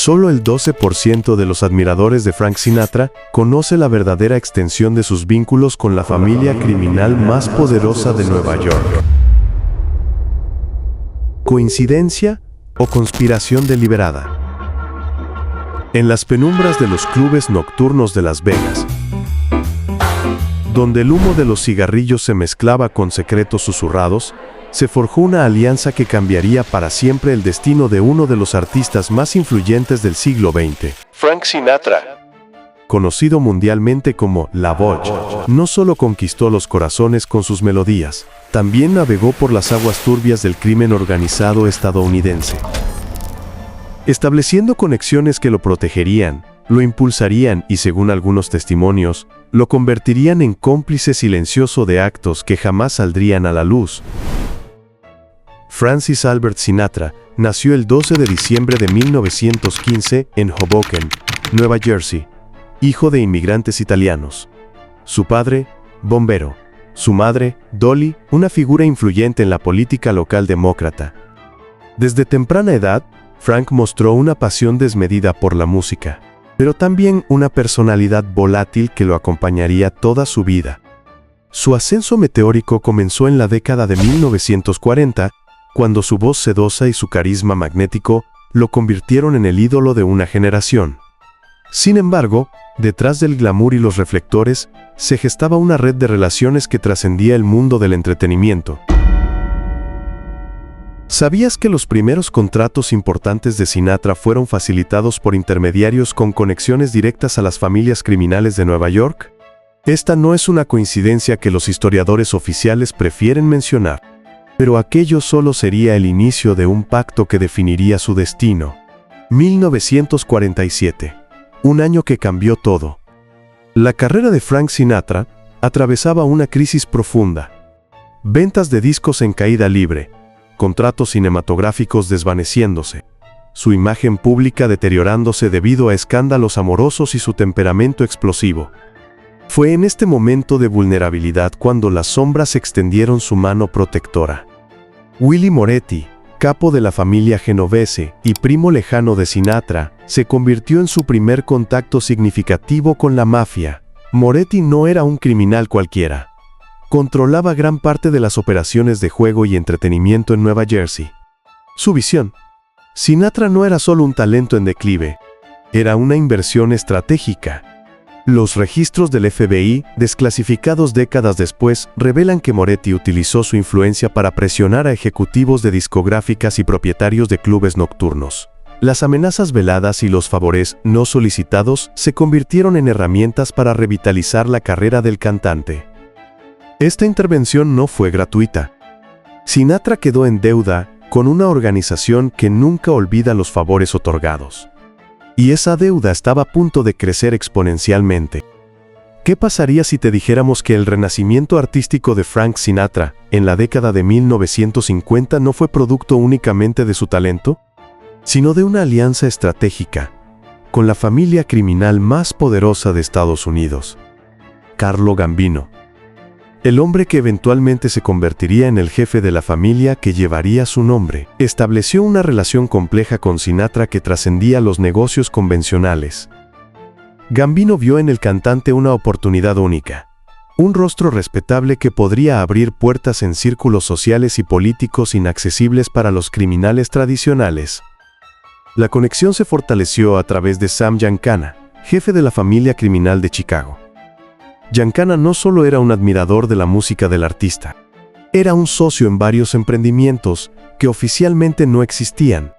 Solo el 12% de los admiradores de Frank Sinatra conoce la verdadera extensión de sus vínculos con la familia criminal más poderosa de Nueva York. ¿Coincidencia o conspiración deliberada? En las penumbras de los clubes nocturnos de Las Vegas, donde el humo de los cigarrillos se mezclaba con secretos susurrados, se forjó una alianza que cambiaría para siempre el destino de uno de los artistas más influyentes del siglo XX. Frank Sinatra, conocido mundialmente como La Voz, no solo conquistó los corazones con sus melodías, también navegó por las aguas turbias del crimen organizado estadounidense, estableciendo conexiones que lo protegerían, lo impulsarían y, según algunos testimonios, lo convertirían en cómplice silencioso de actos que jamás saldrían a la luz. Francis Albert Sinatra nació el 12 de diciembre de 1915 en Hoboken, Nueva Jersey, hijo de inmigrantes italianos. Su padre, bombero. Su madre, Dolly, una figura influyente en la política local demócrata. Desde temprana edad, Frank mostró una pasión desmedida por la música, pero también una personalidad volátil que lo acompañaría toda su vida. Su ascenso meteórico comenzó en la década de 1940, cuando su voz sedosa y su carisma magnético lo convirtieron en el ídolo de una generación. Sin embargo, detrás del glamour y los reflectores, se gestaba una red de relaciones que trascendía el mundo del entretenimiento. ¿Sabías que los primeros contratos importantes de Sinatra fueron facilitados por intermediarios con conexiones directas a las familias criminales de Nueva York? Esta no es una coincidencia que los historiadores oficiales prefieren mencionar, pero aquello solo sería el inicio de un pacto que definiría su destino. 1947, un año que cambió todo. La carrera de Frank Sinatra atravesaba una crisis profunda. Ventas de discos en caída libre, contratos cinematográficos desvaneciéndose, su imagen pública deteriorándose debido a escándalos amorosos y su temperamento explosivo. Fue en este momento de vulnerabilidad cuando las sombras extendieron su mano protectora. Willie Moretti, capo de la familia genovese y primo lejano de Sinatra, se convirtió en su primer contacto significativo con la mafia. Moretti no era un criminal cualquiera. Controlaba gran parte de las operaciones de juego y entretenimiento en Nueva Jersey. Su visión. Sinatra no era solo un talento en declive, era una inversión estratégica. Los registros del FBI, desclasificados décadas después, revelan que Moretti utilizó su influencia para presionar a ejecutivos de discográficas y propietarios de clubes nocturnos. Las amenazas veladas y los favores no solicitados se convirtieron en herramientas para revitalizar la carrera del cantante. Esta intervención no fue gratuita. Sinatra quedó en deuda con una organización que nunca olvida los favores otorgados. Y esa deuda estaba a punto de crecer exponencialmente. ¿Qué pasaría si te dijéramos que el renacimiento artístico de Frank Sinatra, en la década de 1950, no fue producto únicamente de su talento, sino de una alianza estratégica con la familia criminal más poderosa de Estados Unidos? Carlo Gambino. El hombre que eventualmente se convertiría en el jefe de la familia que llevaría su nombre, estableció una relación compleja con Sinatra que trascendía los negocios convencionales. Gambino vio en el cantante una oportunidad única, un rostro respetable que podría abrir puertas en círculos sociales y políticos inaccesibles para los criminales tradicionales. La conexión se fortaleció a través de Sam Giancana, jefe de la familia criminal de Chicago. Giancana no solo era un admirador de la música del artista, era un socio en varios emprendimientos que oficialmente no existían.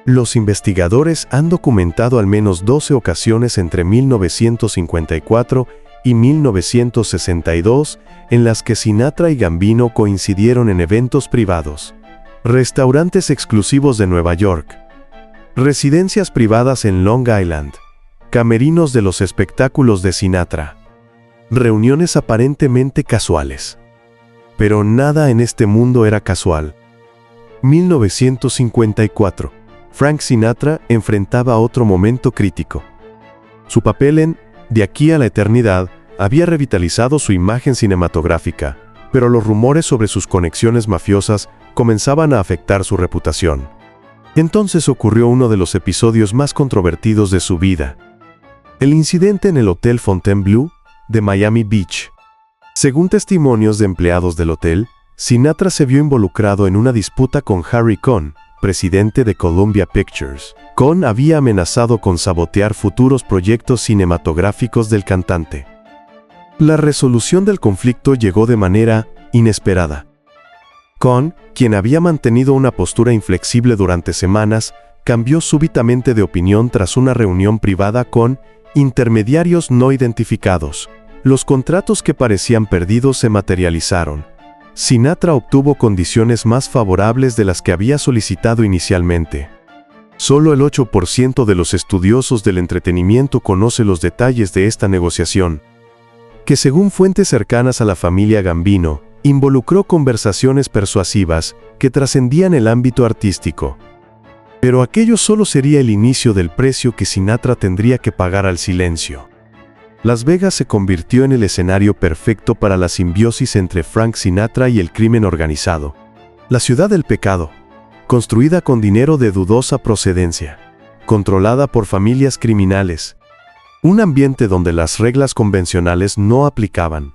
Los investigadores han documentado al menos 12 ocasiones entre 1954 y 1962 en las que Sinatra y Gambino coincidieron en eventos privados, restaurantes exclusivos de Nueva York, residencias privadas en Long Island, camerinos de los espectáculos de Sinatra. Reuniones aparentemente casuales. Pero nada en este mundo era casual. 1954. Frank Sinatra enfrentaba otro momento crítico. Su papel en De aquí a la eternidad había revitalizado su imagen cinematográfica, pero los rumores sobre sus conexiones mafiosas comenzaban a afectar su reputación. Entonces ocurrió uno de los episodios más controvertidos de su vida. El incidente en el Hotel Fontainebleau de Miami Beach. Según testimonios de empleados del hotel, Sinatra se vio involucrado en una disputa con Harry Cohn, presidente de Columbia Pictures. Cohn había amenazado con sabotear futuros proyectos cinematográficos del cantante. La resolución del conflicto llegó de manera inesperada. Cohn, quien había mantenido una postura inflexible durante semanas, cambió súbitamente de opinión tras una reunión privada con intermediarios no identificados. Los contratos que parecían perdidos se materializaron. Sinatra obtuvo condiciones más favorables de las que había solicitado inicialmente. Solo el 8% de los estudiosos del entretenimiento conoce los detalles de esta negociación, que según fuentes cercanas a la familia Gambino, involucró conversaciones persuasivas que trascendían el ámbito artístico. Pero aquello solo sería el inicio del precio que Sinatra tendría que pagar al silencio. Las Vegas se convirtió en el escenario perfecto para la simbiosis entre Frank Sinatra y el crimen organizado. La ciudad del pecado, construida con dinero de dudosa procedencia, controlada por familias criminales, un ambiente donde las reglas convencionales no aplicaban.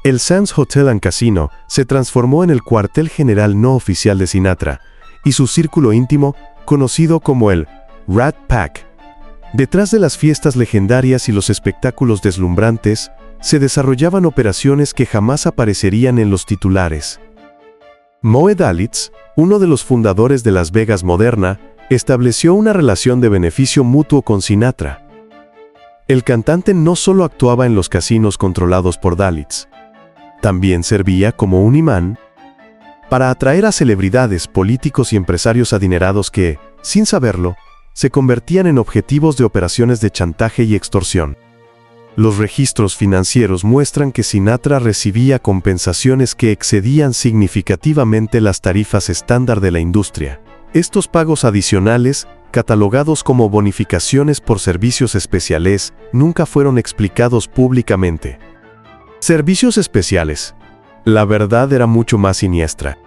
El Sands Hotel and Casino se transformó en el cuartel general no oficial de Sinatra, y su círculo íntimo, conocido como el Rat Pack. Detrás de las fiestas legendarias y los espectáculos deslumbrantes, se desarrollaban operaciones que jamás aparecerían en los titulares. Moe Dalitz, uno de los fundadores de Las Vegas moderna, estableció una relación de beneficio mutuo con Sinatra. El cantante no solo actuaba en los casinos controlados por Dalitz, también servía como un imán para atraer a celebridades, políticos y empresarios adinerados que, sin saberlo, se convertían en objetivos de operaciones de chantaje y extorsión. Los registros financieros muestran que Sinatra recibía compensaciones que excedían significativamente las tarifas estándar de la industria. Estos pagos adicionales, catalogados como bonificaciones por servicios especiales, nunca fueron explicados públicamente. Servicios especiales. La verdad era mucho más siniestra.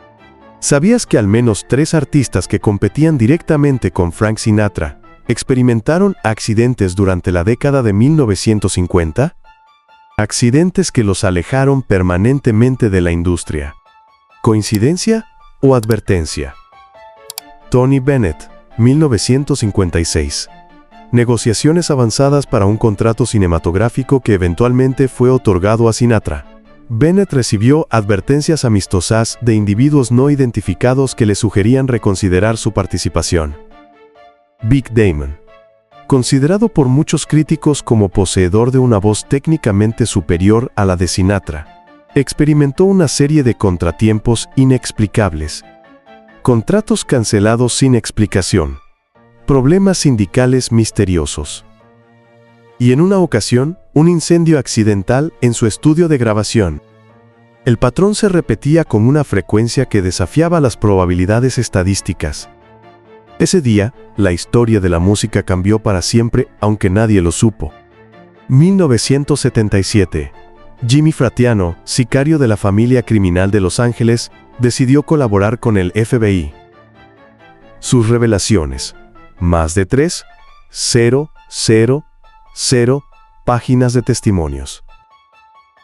¿Sabías que al menos 3 artistas que competían directamente con Frank Sinatra experimentaron accidentes durante la década de 1950? Accidentes que los alejaron permanentemente de la industria. ¿Coincidencia o advertencia? Tony Bennett, 1956. Negociaciones avanzadas para un contrato cinematográfico que eventualmente fue otorgado a Sinatra. Bennett recibió advertencias amistosas de individuos no identificados que le sugerían reconsiderar su participación. Vic Damon, considerado por muchos críticos como poseedor de una voz técnicamente superior a la de Sinatra, experimentó una serie de contratiempos inexplicables. Contratos cancelados sin explicación. Problemas sindicales misteriosos. Y en una ocasión, un incendio accidental en su estudio de grabación. El patrón se repetía con una frecuencia que desafiaba las probabilidades estadísticas. Ese día, la historia de la música cambió para siempre, aunque nadie lo supo. 1977. Jimmy Fratiano, sicario de la familia criminal de Los Ángeles, decidió colaborar con el FBI. Sus revelaciones. Más de 3,000 páginas de testimonios,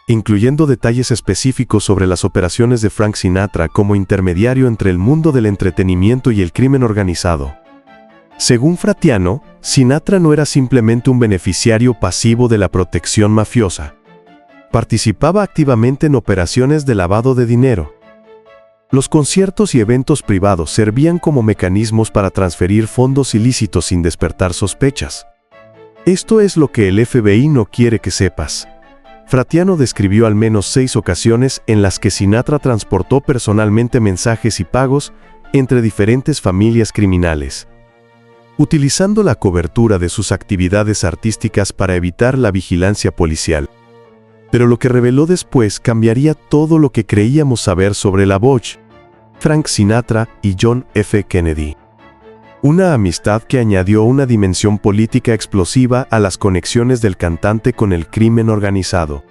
incluyendo detalles específicos sobre las operaciones de Frank Sinatra como intermediario entre el mundo del entretenimiento y el crimen organizado. Según Fratiano, Sinatra no era simplemente un beneficiario pasivo de la protección mafiosa. Participaba activamente en operaciones de lavado de dinero. Los conciertos y eventos privados servían como mecanismos para transferir fondos ilícitos sin despertar sospechas. Esto es lo que el FBI no quiere que sepas. Fratiano describió al menos 6 ocasiones en las que Sinatra transportó personalmente mensajes y pagos entre diferentes familias criminales, utilizando la cobertura de sus actividades artísticas para evitar la vigilancia policial. Pero lo que reveló después cambiaría todo lo que creíamos saber sobre la voz, Frank Sinatra y John F. Kennedy. Una amistad que añadió una dimensión política explosiva a las conexiones del cantante con el crimen organizado.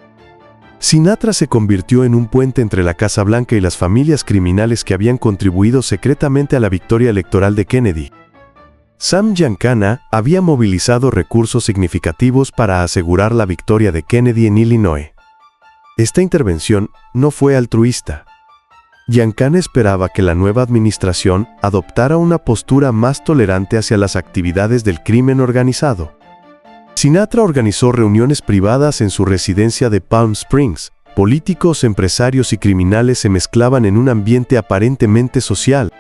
Sinatra se convirtió en un puente entre la Casa Blanca y las familias criminales que habían contribuido secretamente a la victoria electoral de Kennedy. Sam Giancana había movilizado recursos significativos para asegurar la victoria de Kennedy en Illinois. Esta intervención no fue altruista. Giancana esperaba que la nueva administración adoptara una postura más tolerante hacia las actividades del crimen organizado. Sinatra organizó reuniones privadas en su residencia de Palm Springs. Políticos, empresarios y criminales se mezclaban en un ambiente aparentemente social.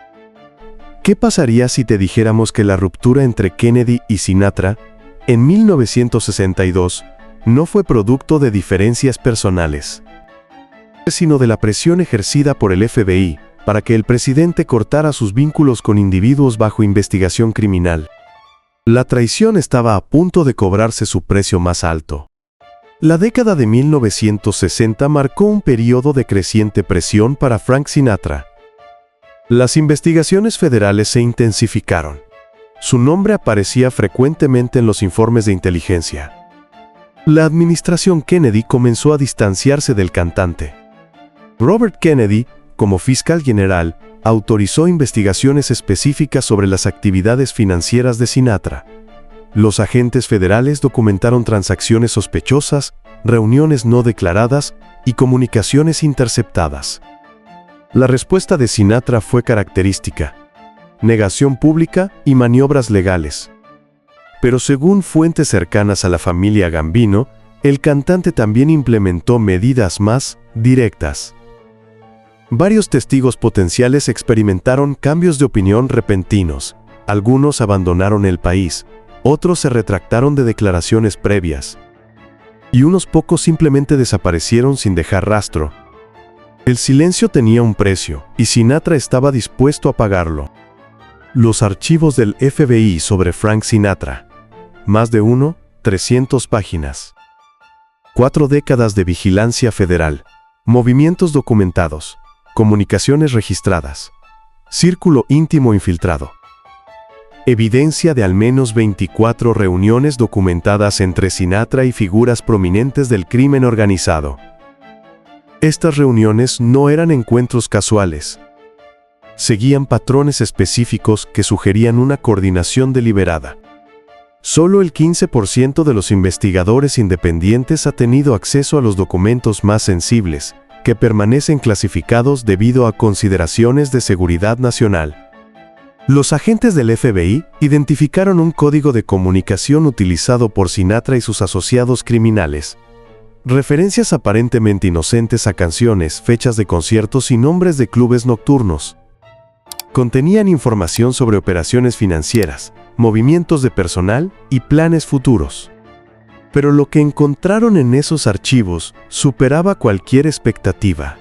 ¿Qué pasaría si te dijéramos que la ruptura entre Kennedy y Sinatra, en 1962, no fue producto de diferencias personales, sino de la presión ejercida por el FBI para que el presidente cortara sus vínculos con individuos bajo investigación criminal? La traición estaba a punto de cobrarse su precio más alto. La década de 1960 marcó un periodo de creciente presión para Frank Sinatra. Las investigaciones federales se intensificaron. Su nombre aparecía frecuentemente en los informes de inteligencia. La administración Kennedy comenzó a distanciarse del cantante. Robert Kennedy, como fiscal general, autorizó investigaciones específicas sobre las actividades financieras de Sinatra. Los agentes federales documentaron transacciones sospechosas, reuniones no declaradas y comunicaciones interceptadas. La respuesta de Sinatra fue característica: negación pública y maniobras legales. Pero según fuentes cercanas a la familia Gambino, el cantante también implementó medidas más directas. Varios testigos potenciales experimentaron cambios de opinión repentinos. Algunos abandonaron el país, otros se retractaron de declaraciones previas, y unos pocos simplemente desaparecieron sin dejar rastro. El silencio tenía un precio, y Sinatra estaba dispuesto a pagarlo. Los archivos del FBI sobre Frank Sinatra. Más de 300 páginas. 4 décadas de vigilancia federal. Movimientos documentados. Comunicaciones registradas. Círculo íntimo infiltrado. Evidencia de al menos 24 reuniones documentadas entre Sinatra y figuras prominentes del crimen organizado. Estas reuniones no eran encuentros casuales. Seguían patrones específicos que sugerían una coordinación deliberada. Solo el 15% de los investigadores independientes ha tenido acceso a los documentos más sensibles, que permanecen clasificados debido a consideraciones de seguridad nacional. Los agentes del FBI identificaron un código de comunicación utilizado por Sinatra y sus asociados criminales. Referencias aparentemente inocentes a canciones, fechas de conciertos y nombres de clubes nocturnos. Contenían información sobre operaciones financieras, movimientos de personal y planes futuros. Pero lo que encontraron en esos archivos superaba cualquier expectativa.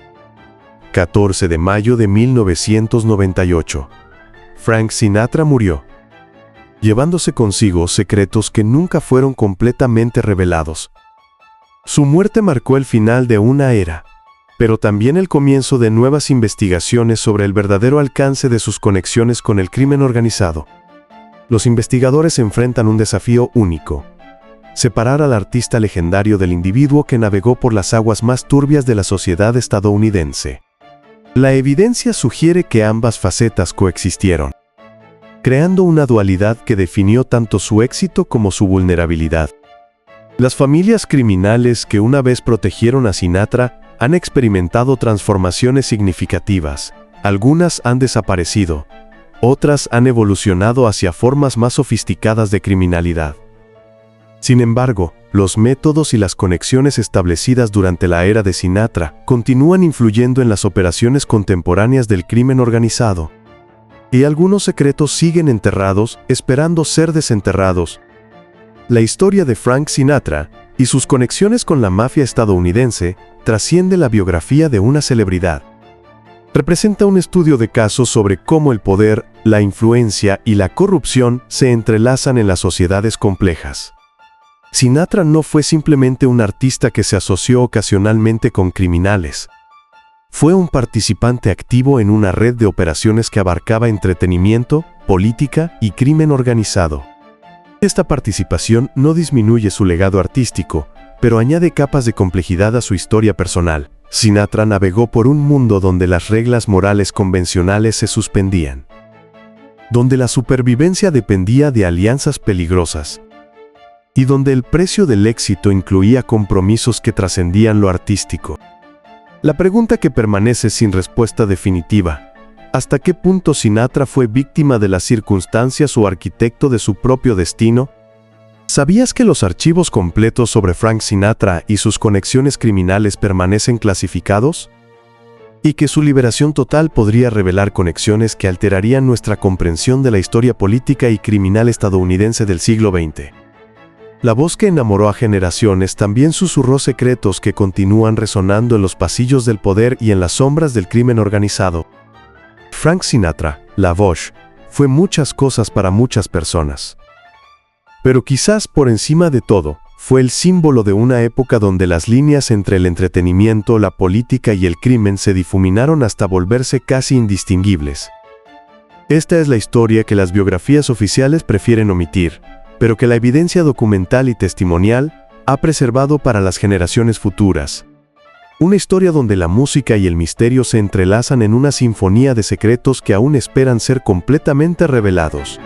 14 de mayo de 1998. Frank Sinatra murió, llevándose consigo secretos que nunca fueron completamente revelados. Su muerte marcó el final de una era, pero también el comienzo de nuevas investigaciones sobre el verdadero alcance de sus conexiones con el crimen organizado. Los investigadores enfrentan un desafío único: separar al artista legendario del individuo que navegó por las aguas más turbias de la sociedad estadounidense. La evidencia sugiere que ambas facetas coexistieron, creando una dualidad que definió tanto su éxito como su vulnerabilidad. Las familias criminales que una vez protegieron a Sinatra han experimentado transformaciones significativas. Algunas han desaparecido, otras han evolucionado hacia formas más sofisticadas de criminalidad. Sin embargo, los métodos y las conexiones establecidas durante la era de Sinatra continúan influyendo en las operaciones contemporáneas del crimen organizado. Y algunos secretos siguen enterrados, esperando ser desenterrados. La historia de Frank Sinatra y sus conexiones con la mafia estadounidense trasciende la biografía de una celebridad. Representa un estudio de caso sobre cómo el poder, la influencia y la corrupción se entrelazan en las sociedades complejas. Sinatra no fue simplemente un artista que se asoció ocasionalmente con criminales. Fue un participante activo en una red de operaciones que abarcaba entretenimiento, política y crimen organizado. Esta participación no disminuye su legado artístico, pero añade capas de complejidad a su historia personal. Sinatra navegó por un mundo donde las reglas morales convencionales se suspendían, donde la supervivencia dependía de alianzas peligrosas, y donde el precio del éxito incluía compromisos que trascendían lo artístico. La pregunta que permanece sin respuesta definitiva: ¿hasta qué punto Sinatra fue víctima de las circunstancias o arquitecto de su propio destino? ¿Sabías que los archivos completos sobre Frank Sinatra y sus conexiones criminales permanecen clasificados? Y que su liberación total podría revelar conexiones que alterarían nuestra comprensión de la historia política y criminal estadounidense del siglo XX. La voz que enamoró a generaciones también susurró secretos que continúan resonando en los pasillos del poder y en las sombras del crimen organizado. Frank Sinatra, la voz, fue muchas cosas para muchas personas. Pero quizás por encima de todo, fue el símbolo de una época donde las líneas entre el entretenimiento, la política y el crimen se difuminaron hasta volverse casi indistinguibles. Esta es la historia que las biografías oficiales prefieren omitir, pero que la evidencia documental y testimonial ha preservado para las generaciones futuras. Una historia donde la música y el misterio se entrelazan en una sinfonía de secretos que aún esperan ser completamente revelados.